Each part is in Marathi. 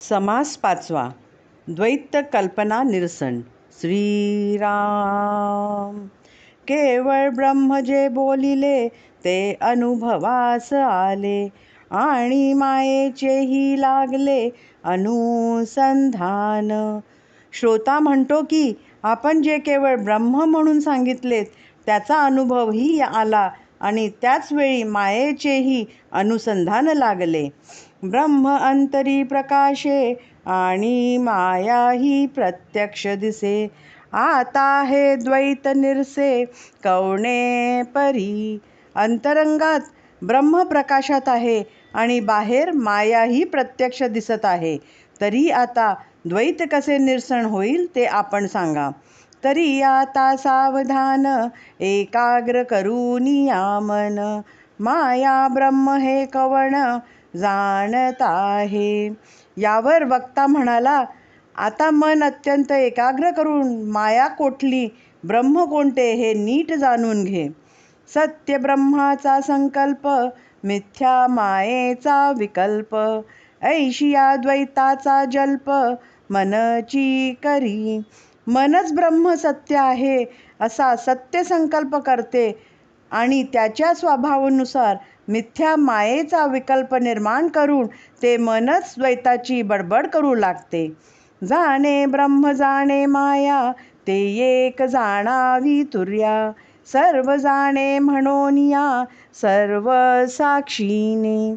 समास पाचवा. द्वैत कल्पना निरसन. श्रीराम. केवळ ब्रह्म जे बोलिले ते अनुभवास आले, आणि मायेचेही लागले अनुसंधान. श्रोता म्हणतो की आपण जे केवळ ब्रह्म म्हणून सांगितलेत त्याचा अनुभवही आला, आणि त्याच वेळी मायेचेही अनुसंधान लागले. ब्रह्म अंतरी प्रकाशे, आणि माया ही प्रत्यक्ष दिसे. आता हे द्वैत निरसे कवणे परी. अंतरंगात ब्रह्म प्रकाशात आहे, आणि बाहेर माया ही प्रत्यक्ष दिसत आहे. तरी आता द्वैत कसे निरसन होईल ते आपण सांगा. तरी आता सावधान एकाग्र करूनिया मन, माया ब्रह्म हे कवण जाणत आहे. यावर वक्ता म्हणाला, आता मन अत्यंत एकाग्र करून माया कोठली, ब्रह्म कोणते हे नीट जाणून घे. सत्य ब्रह्माचा संकल्प, मिथ्या मायेचा विकल्प, ऐशिया द्वैताचा जल्प मनची करी. मनच ब्रह्म सत्य आहे असा सत्य संकल्प करते, आणि त्याच्या स्वभावानुसार मिथ्या मायेचा विकल्प निर्माण करून ते मनच द्वैताची बडबड करू लागते. जाणे ब्रह्म जाणे माया, ते एक जाणावी तुर्या. सर्व जाणे म्हणोनिया, सर्व साक्षीने.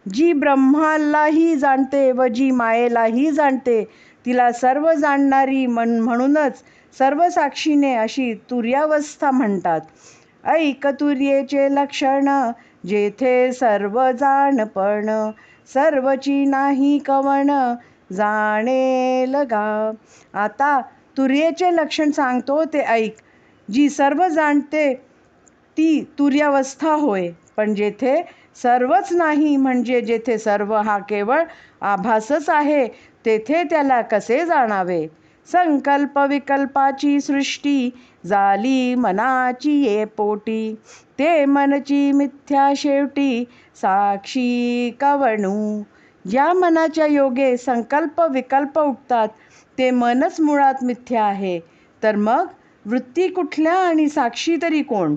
जी ब्रह्मालाही जाणते व जी मायेलाही जाणते, तिला सर्व जाणणारी म्हणूनच सर्व साक्षीने अशी तुर्यावस्था म्हणतात. ऐक तुर्येचे लक्षण, जेथे सर्व जाणपण, सर्वची नाही कवण जाणे लगा. आता तुर्येचे लक्षण सांगतो ते ऐक. जी सर्व जाणते ती तुर्यावस्था होय, पण जेथे सर्वच नाही, म्हणजे जेथे सर्व हा केवळ आभासच आहे, तेथे त्याला कसे जाणावे. संकल्प विकल्पाची सृष्टी, झाली मनाची ये पोटी. ते मनची मिथ्या शेवटी, साक्षी कवणू. ज्या मनाच्या योगे संकल्प विकल्प उठतात ते मनच मुळात मिथ्या आहे. तर मग वृत्ती कुठल्या आणि साक्षी तरी कोण?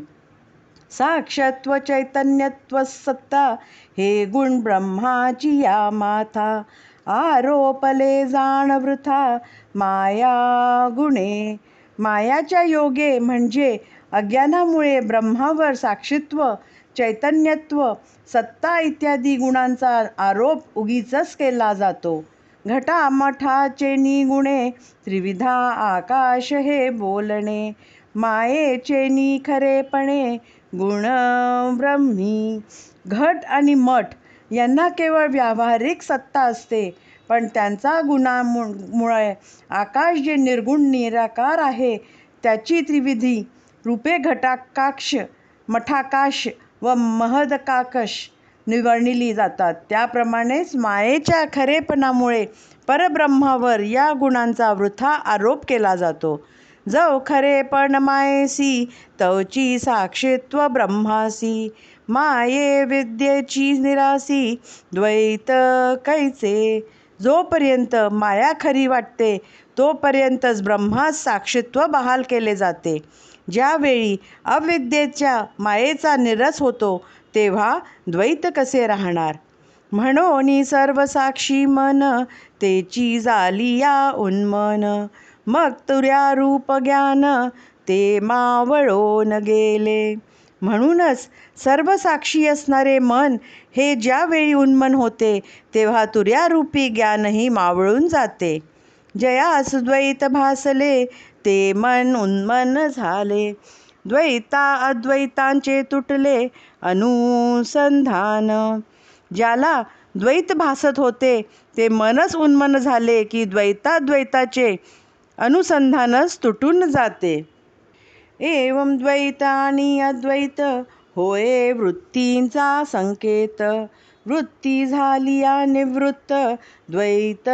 साक्षत्व चैतन्यत्व सत्ता, हे गुण ब्रह्माची या माथा. आरोपले जाण वृथा, माया गुणे. मायाच्या योगे म्हणजे अज्ञानामुळे ब्रह्मावर साक्षित्व, चैतन्यत्व, सत्ता इत्यादी गुणांचा आरोप उगीचच केला जातो. घटामठाचे निगुणे, त्रिविधा आकाश हे बोलणे. मायेचे निखरेपणे, गुण ब्रह्मी. घट आणि मठ यांना केवळ व्यावहारिक सत्ता असते, पण त्यांचा गुणामुळे आकाश जे निर्गुण निराकार आहे त्याची त्रिविधी रूपे घटाकाश, मठाकाश व महदकाश वर्णिली जातात. त्याप्रमाणेच मायेच्या खरेपणामुळे परब्रह्मावर या गुणांचा वृथा आरोप केला जातो. जव खरेपण मायेसी, तवची साक्षित्व ब्रह्मासी. माये विद्येची निरासी, द्वैत कैचे. जोपर्यंत माया खरी वाटते तोपर्यंतच ब्रह्मास साक्षित्व बहाल केले जाते. ज्यावेळी अविद्येच्या मायेचा निरस होतो तेव्हा द्वैत कसे राहणार. म्हणून सर्व साक्षी मन, तेची झाली या उन्मन. मग तुर्या रूप ज्ञान, ते मावळून गेले. म्हणूनच सर्व साक्षी असणारे मन हे ज्यावेळी उन्मन होते तेव्हा तुर्यारूपी ज्ञानही मावळून जाते. जयास द्वैत भासले, ते मन उन्मन झाले. द्वैता अद्वैतांचे तुटले अनुसंधान. ज्याला द्वैत भासत होते ते मनच उन्मन झाले की द्वैताद्वैताचे अनुसंधानच तुटून जाते. एवं द्वैत आणि अद्वैत होय वृत्तींचा संकेत. वृत्ती झाली निवृत्त, द्वैत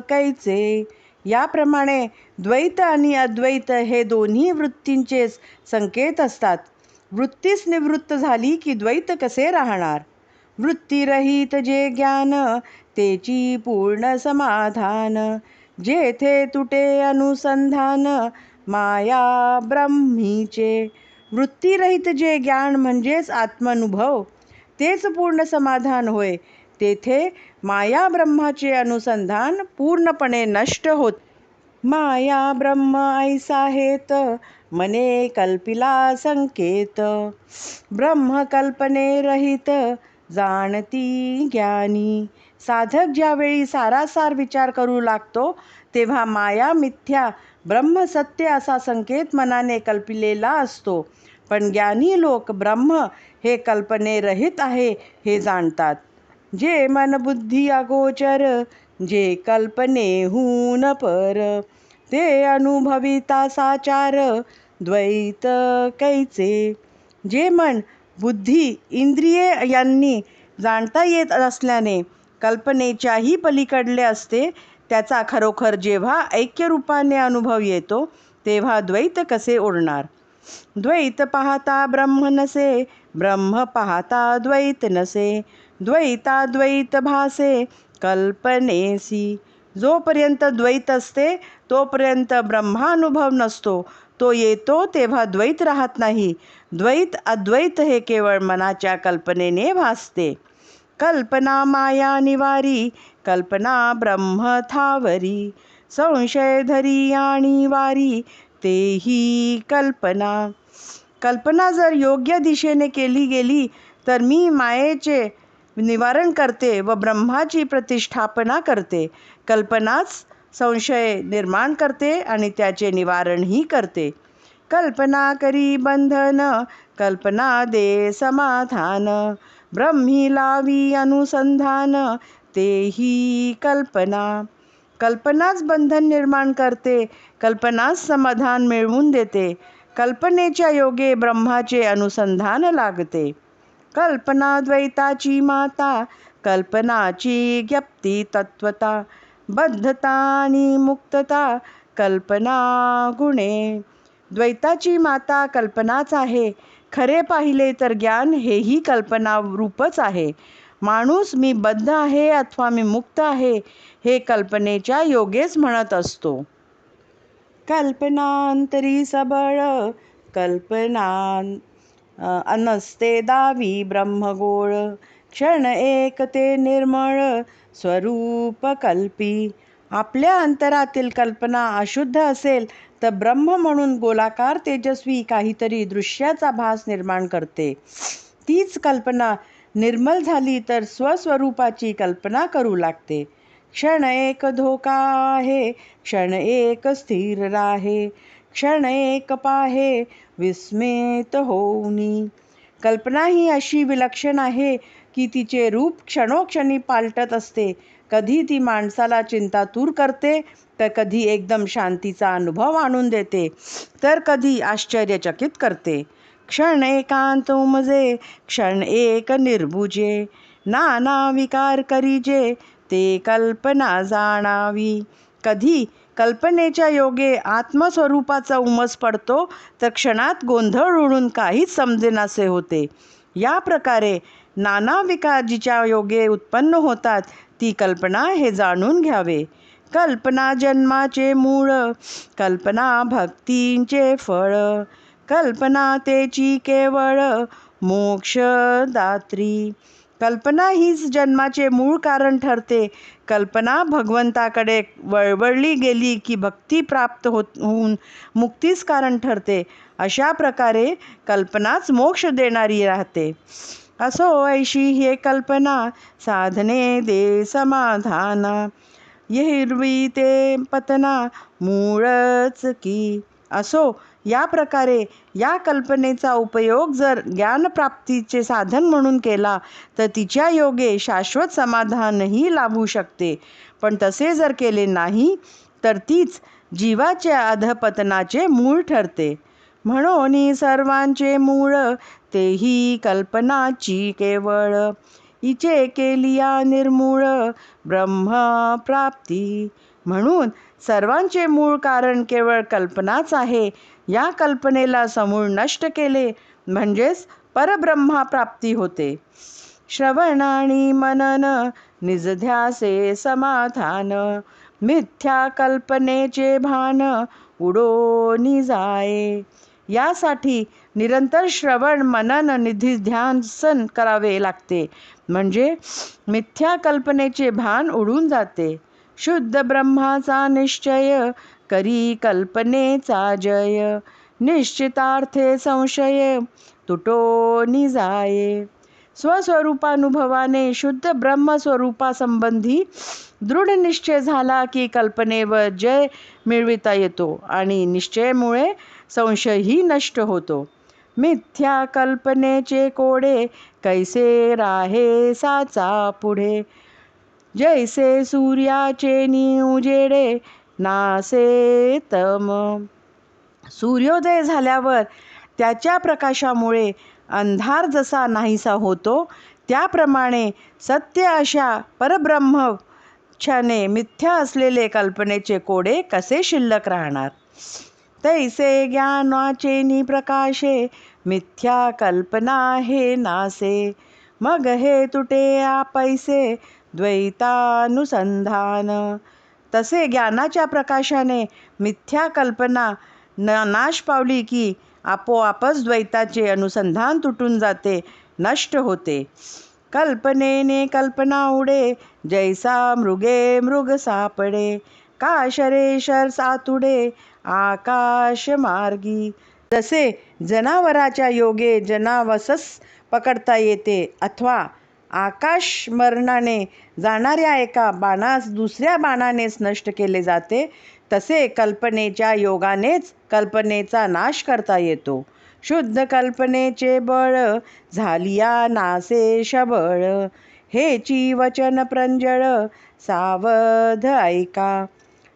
कैचे. याप्रमाणे द्वैत आणि अद्वैत हे दोन्ही वृत्तींचेच संकेत असतात. वृत्तीच निवृत्त झाली की द्वैत कसे राहणार. वृत्तीरहित जे ज्ञान, तेची पूर्ण समाधान. जेथे तुटे अनुसंधान माया ब्रह्मीचे. वृत्तीरहित जे ज्ञान म्हणजेच आत्मानुभव तेच पूर्ण समाधान होय. तेथे माया ब्रह्माचे अनुसंधान पूर्णपणे नष्ट होत. माया ब्रह्म ऐसा हेत मने कल्पिला संकेत. ब्रह्म कल्पने रहित जाणती ज्ञानी. साधक ज्यावेळी सारासार विचार करू लागतो तेव्हा माया मिथ्या, ब्रह्म सत्य असा संकेत मनाने कल्पिलेला असतो. पण ज्ञानी लोक ब्रह्म हे कल्पनेरहित आहे हे जाणतात. जे मन बुद्धी अगोचर जे कल्पनेहून पर. ते अनुभविता साचार द्वैत कैचे. जे मन बुद्धी इंद्रिये यांनी जाणता येत असल्याने कल्पनेच्याही पलीकडले असते, त्याचा खरोखर जेव्हा ऐक्यरूपाने अनुभव येतो तेव्हा द्वैत कसे उरणार. द्वैत पाहता ब्रह्म नसे, ब्रह्म पाहता द्वैत नसे. द्वैताद्वैत भासे कल्पनेसी. जोपर्यंत द्वैत असते तोपर्यंत ब्रह्मानुभव नसतो. तो येतो तेव्हा द्वैत राहत नाही. द्वैत अद्वैत हे केवळ मनाच्या कल्पनेने भासते. कल्पना माया निवारी, कल्पना ब्रह्म ठावरी. संशय धरी आणि वारी, तेही कल्पना. कल्पना जर योग्य दिशेने केली गेली तर मी मायेचे निवारण करते व ब्रह्माची प्रतिष्ठापना करते. कल्पनाच संशय निर्माण करते आणि त्याचे निवारणही करते. कल्पना करी बंधन, कल्पना दे समाधान. ब्रह्मी लावी अनुसंधान, तेही कल्पना. कल्पनाच बंधन निर्माण करते, कल्पनाच समाधान मिळवून देते. कल्पनेच्या योगे ब्रह्माचे अनुसंधान लागते. कल्पना द्वैताची माता, कल्पनाची ज्ञप्ती तत्वता. बद्धता आणि मुक्तता कल्पना गुणे. द्वैताची माता कल्पनाच आहे. खरे पाहिले तर ज्ञान हेही कल्पना रूपच आहे. माणूस मी बद्ध आहे अथवा मी मुक्त आहे हे कल्पनेच्या योगेच म्हणत असतो. कल्पनांतरी सबळ, कल्पना अनस्ते दावी ब्रह्मगोळ. क्षण एक ते निर्मळ, स्वरूप कल्पी. आपल्या अंतरातील कल्पना अशुद्ध असेल तर ब्रह्म म्हणून गोलाकार तेजस्वी काहीतरी दृश्याचा भास निर्माण करते. तीच कल्पना निर्मल झाली तर स्वस्वरूपाची कल्पना करू लागते. क्षण एक धोका आहे, क्षण एक स्थिर राहे. क्षण एक पाहे विस्मित होऊनी. कल्पना ही अशी विलक्षण आहे की तिचे रूप क्षणोक्षणी पालटत असते. कधी ती माणसाला चिंतातूर करते, तर कधी एकदम शांतीचा अनुभव आणून देते, तर कधी आश्चर्यचकित करते. क्षण एकांत उमजे, क्षण एक निर्बुजे. नाना विकार करीजे, ते कल्पना जाणावी. कधी कल्पनेच्या योगे आत्मस्वरूपाचा उमस पडतो तर क्षणात गोंधळ उडून काहीच समजेनासे होते. या प्रकारे नाना विकार जिच्या योगे उत्पन्न होतात ती कल्पना हे जाणून घ्यावे. कल्पना जन्माचे मूळ, कल्पना भक्तींचे फळ. कल्पना तेची केवळ मोक्षदात्री. कल्पना हीच जन्माचे मूळ कारण ठरते. कल्पना भगवंताकडे वळवळली गेली की भक्ती प्राप्त होऊन मुक्तीच कारण ठरते. अशा प्रकारे कल्पनाच मोक्ष देणारी राहते. असो ऐशी हे कल्पना, साधने दे समाधाना. हिरवी ते पतना, मूळच की. असो या प्रकारे या कल्पनेचा उपयोग जर ज्ञानप्राप्तीचे साधन म्हणून केला तर तिच्या योगे शाश्वत समाधानही लाभू शकते. पण तसे जर केले नाही तर तीच जीवाच्या अधपतनाचे मूळ ठरते. म्हणून सर्वांचे मूळ, तेही कल्पनाची केवळ. इचे केलिया निर्मूळ, ब्रह्मप्राप्ती. म्हणून सर्वांचे मूळ कारण केवळ कल्पनाच आहे. या कल्पनेला समूळ नष्ट केले म्हणजेच परब्रह्मप्राप्ती होते. श्रवण आणि मनन निजध्यासे समाधान. मिथ्या कल्पनेचे भान उडोनी जाये. यासाठी निरंतर श्रवण मनन निधिध्यासन करावे लागते. म्हणजे मिथ्या कल्पनेचे भान उडून जाते. शुद्ध ब्रह्माचा निश्चय करी कल्पनेचा जय. निश्चितार्थे संशय तुटोनी जाये. स्वस्वरूपानुभवाने शुद्ध ब्रह्मस्वरूपासंबंधी दृढ निश्चय झाला की कल्पनेवर जय मिळविता येतो आणि निश्चयामुळे संशयही नष्ट होतो. मिथ्या कल्पनेचे कोडे कैसे राहे साचा पुढे. जैसे सूर्याचे उजेडे नासे तम. सूर्योदय झाल्यावर त्याच्या प्रकाशामुळे अंधार जसा नाहीसा होतो, त्याप्रमाणे सत्य अशा परब्रह्म क्षणे मिथ्या असलेले कल्पनेचे कोडे कसे शिल्लक राहणार. तैसे ज्ञानाचे प्रकाशे मिथ्या कल्पना हे नासे. मग हे तुटे आपैसे द्वैतानुसंधान. तसे ज्ञानाच्या प्रकाशाने मिथ्या कल्पना नाश पावली की आपोआपच द्वैताचे अनुसंधान तुटून जाते, नष्ट होते. कल्पनेने कल्पना उडे जैसा मृगे मृग सापडे. काशरे शर सातुडे आकाश मार्गी. जसे जनावराच्या योगे जनावसस पकडता येते अथवा आकाश मरणाने जाणाऱ्या एका बाणास दुसऱ्या बाणानेच नष्ट केले जाते, तसे कल्पनेच्या योगानेच कल्पनेचा नाश करता येतो. शुद्ध कल्पनेचे बळ झालिया नासे शबळ. हेची वचन प्रंजळ सावध ऐका.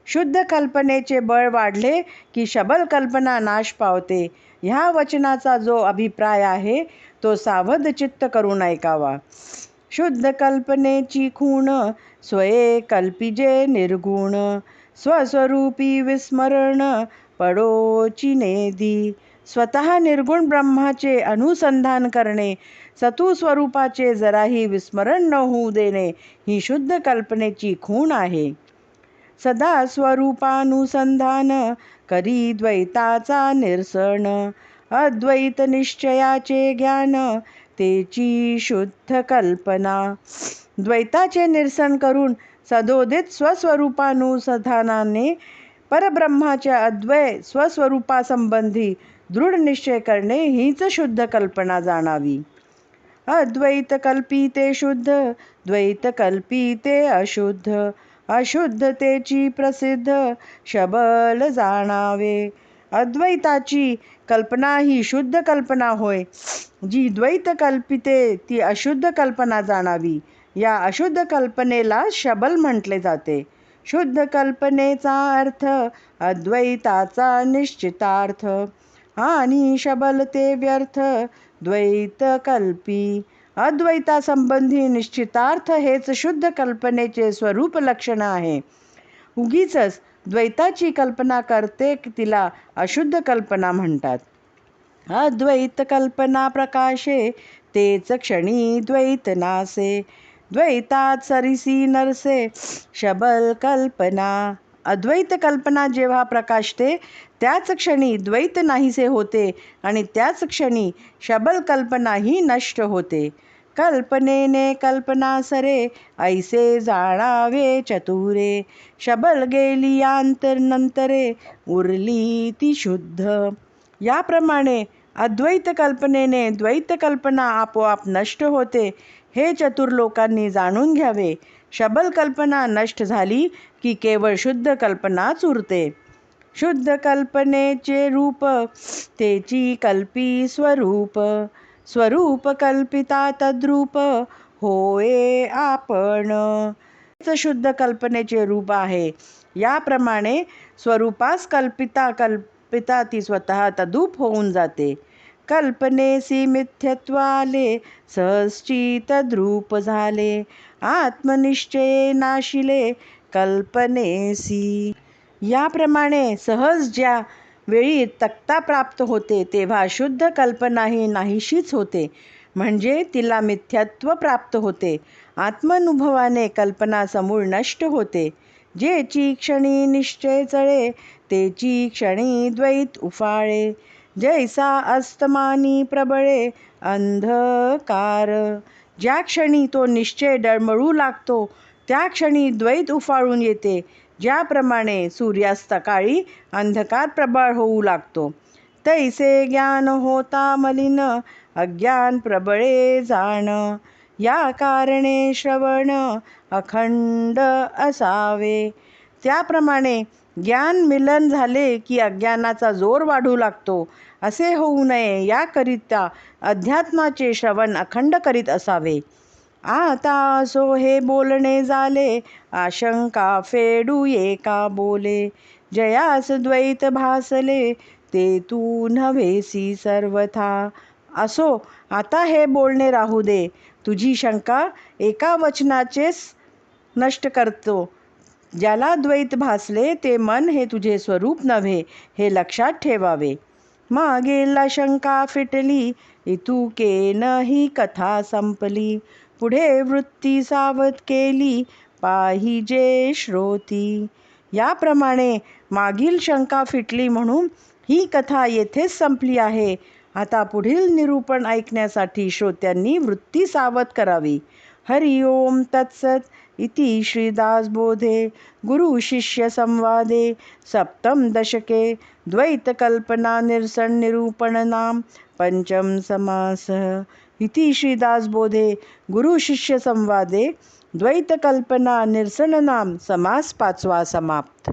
शुद्ध कल्पनेचे बळ वाढले की शबल कल्पना नाश पावते. ह्या वचनाचा जो अभिप्राय आहे तो सावध चित्त करून ऐकावा. शुद्ध कल्पनेची खूण स्वये कल्पिजे निर्गुण. स्वस्वरूपी विस्मरण पडोची नेदी. स्वतः निर्गुण ब्रह्माचे अनुसंधान करणे, सत्स्वरूपाचे जराही विस्मरण न होऊ देणे ही शुद्ध कल्पनेची खूण आहे. सदा स्वरूपानुसंधान करी द्वैताचा निरसन. अद्वैत निश्चयाचे ज्ञान तेची शुद्ध कल्पना. द्वैताचे निरसन करून सदोदित स्वस्वरूपानुसंधानाने परब्रह्माच्या अद्वय स्वस्वरूपासंबंधी दृढ निश्चय करणे हीच शुद्ध कल्पना जाणावी. अद्वैत कल्पिते शुद्ध, द्वैत कल्पिते अशुद्ध. अशुद्धतेची प्रसिद्ध शबल जाणावे. अद्वैताची कल्पना ही शुद्ध कल्पना होय. जी द्वैत कल्पिते ती अशुद्ध कल्पना जाणावी. या अशुद्ध कल्पनेला शबल म्हटले जाते. शुद्ध कल्पनेचा अर्थ अद्वैताचा निश्चितार्थ आणि शबल ते व्यर्थ द्वैत कल्पी. अद्वैतासंबंधी निश्चितार्थ हेच शुद्ध कल्पनेचे स्वरूप लक्षण आहे. उगीचच द्वैताची कल्पना करते तिला अशुद्ध कल्पना म्हणतात. अद्वैत कल्पना प्रकाशे तेच क्षणी द्वैत नासे. द्वैतात सरिसी नरसे शबल कल्पना. अद्वैत कल्पना जेव्हा प्रकाशते त्याच क्षणी द्वैत नाहीसे होते आणि त्याच क्षणी शबल कल्पनाही नष्ट होते. कल्पनेने कल्पना सरे ऐसे जाणावे चतुरे. शबल गेली नंतरे उरली ती शुद्ध. याप्रमाणे अद्वैत कल्पनेने द्वैत कल्पना आपोआप नष्ट होते हे चतुर लोकांनी जाणून घ्यावे. शबल कल्पना नष्ट झाली की केवळ शुद्ध कल्पनाच उरते. शुद्ध कल्पनेचे रूप तेची कल्पी स्वरूप. स्वरूप कल्पिता तद्रूप होय आपण. शुद्ध कल्पनेचे रूप आहे. याप्रमाणे स्वरूपास कल्पिता ती स्वतः तद्रूप होऊन जाते. कल्पनेसी मिथ्यत्व आले सहजची तद्रूप झाले. आत्मनिश्चये नाशिले कल्पनेसी. याप्रमाणे सहज ज्या वेळी तक्ता प्राप्त होते तेव्हा शुद्ध कल्पना ही नाहीशीच होते, म्हणजे तिला मिथ्यात्व प्राप्त होते. आत्मानुभवाने कल्पना समूळ नष्ट होते. जेची क्षणी निश्चय चळे, तेची क्षणी द्वैत उफाळे. जैसा अस्तमानी प्रबळे अंधकार. ज्या क्षणी तो निश्चय डळमळू लागतो, त्या क्षणी द्वैत उफाळून येते. ज्याप्रमाणे सूर्यास्तकाळी अंधकार प्रबळ होऊ लागतो, तैसे ज्ञान होता मलिन, अज्ञान प्रबळे जाण. या कारणे श्रवण अखंड असावे. त्याप्रमाणे ज्ञान मिलन झाले की अज्ञानाचा जोर वाढू लागतो. असे होऊ नये याकरिता अध्यात्माचे श्रवण अखंड करीत असावे. आता असो हे बोलणे झाले, आशंका फेडू एका बोले. जयास द्वैत भासले, ते तू नव्हेसी सर्वथा. असो, आता हे बोलणे राहू दे. तुझी शंका एका वचनाचेच नष्ट करतो. ज्याला द्वैत भासले ते मन हे तुझे स्वरूप नव्हे, हे लक्षात ठेवावे. मागेल शंका फिटली, इतुकेन ही कथा संपली. पुढे वृत्ती सावध केली, पाहिजे श्रोती. याप्रमाणे मागील शंका फिटली म्हणून ही कथा येथेच संपली आहे. आता पुढील निरूपण ऐकण्यासाठी श्रोत्यांनी वृत्ती सावध करावी. हरि ओम तत्सत. इति श्रीदासबोधे गुरु शिष्य संवादे सप्तम दशके द्वैतकल्पना निरसन निरूपण नाम पंचम समासः. इति श्रीदासबोधे गुरु शिष्य संवादे द्वैतकल्पना निरसन नाम समास 5वा समाप्त.